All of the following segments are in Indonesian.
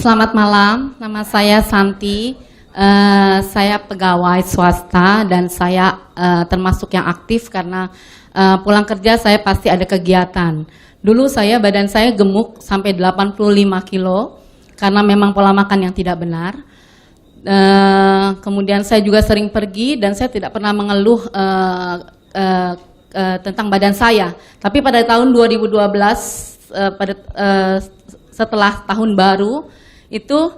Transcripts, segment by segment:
Selamat malam, nama saya Santi. Saya pegawai swasta dan saya termasuk yang aktif karena pulang kerja saya pasti ada kegiatan. Dulu badan saya gemuk sampai 85 kilo karena memang pola makan yang tidak benar. Kemudian saya juga sering pergi dan saya tidak pernah mengeluh tentang badan saya. Tapi pada tahun 2012 setelah tahun baru itu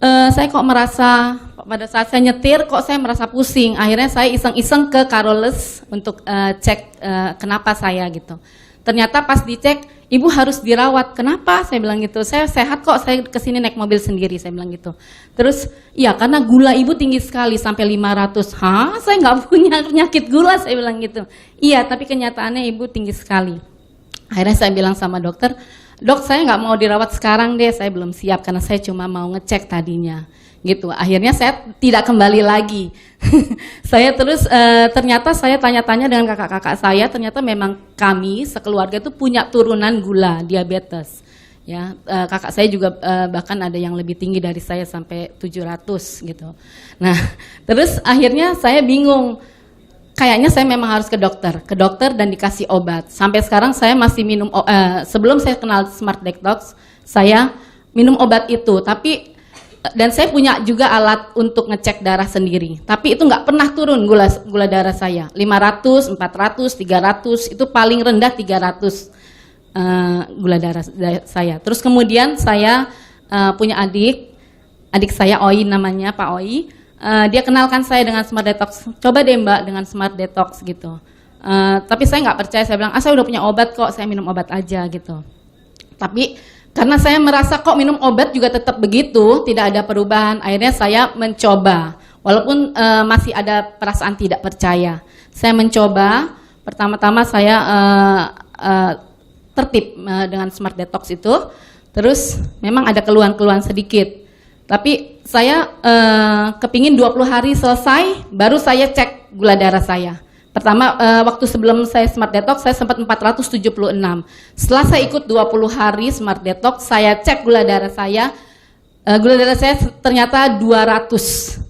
saya kok merasa pada saat saya nyetir kok saya merasa pusing. Akhirnya saya iseng-iseng ke Carolus untuk cek kenapa saya gitu. Ternyata pas dicek, ibu harus dirawat. Kenapa? Saya bilang gitu. Saya sehat kok, saya kesini naik mobil sendiri, saya bilang gitu. Terus, iya karena gula ibu tinggi sekali sampai 500. Hah? Saya nggak punya penyakit gula, saya bilang gitu. Iya, tapi kenyataannya ibu tinggi sekali. Akhirnya saya bilang sama dokter, dok saya nggak mau dirawat sekarang deh, saya belum siap karena saya cuma mau ngecek tadinya. Gitu. Akhirnya saya tidak kembali lagi. Saya terus ternyata saya tanya-tanya dengan kakak-kakak saya, ternyata memang kami sekeluarga itu punya turunan gula, diabetes. Ya, kakak saya juga bahkan ada yang lebih tinggi dari saya sampai 700 gitu. Nah, terus akhirnya saya bingung. Kayaknya saya memang harus ke dokter dan dikasih obat. Sampai sekarang saya masih minum, sebelum saya kenal Smart Detox, saya minum obat itu. Dan saya punya juga alat untuk ngecek darah sendiri. Tapi itu nggak pernah turun gula darah saya. 500, 400, 300, itu paling rendah 300 gula darah saya. Terus kemudian saya punya adik saya Oi namanya, Pak Oi. Dia kenalkan saya dengan Smart Detox. Coba deh Mbak dengan Smart Detox gitu. Tapi saya nggak percaya, saya bilang, saya udah punya obat kok, saya minum obat aja gitu. Tapi karena saya merasa kok minum obat juga tetap begitu, tidak ada perubahan. Akhirnya saya mencoba, walaupun masih ada perasaan tidak percaya. Saya mencoba, pertama-tama saya tertib dengan Smart Detox itu. Terus memang ada keluhan-keluhan sedikit. Tapi saya kepingin 20 hari selesai, baru saya cek gula darah saya. Pertama, waktu sebelum saya Smart Detox, saya sempat 476. Setelah saya ikut 20 hari Smart Detox, saya cek gula darah saya ternyata 200.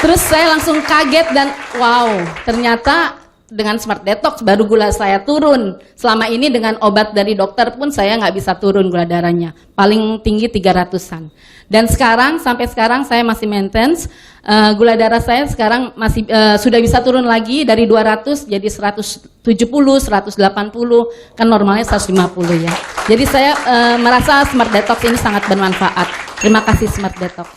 Terus saya langsung kaget dan wow, ternyata dengan Smart Detox baru gula saya turun. Selama ini dengan obat dari dokter pun saya nggak bisa turun gula darahnya. Paling tinggi 300-an. Dan sekarang, sampai sekarang saya masih maintenance. Gula darah saya sekarang masih sudah bisa turun lagi dari 200 jadi 170, 180, kan normalnya 150 ya. Jadi saya merasa Smart Detox ini sangat bermanfaat. Terima kasih Smart Detox.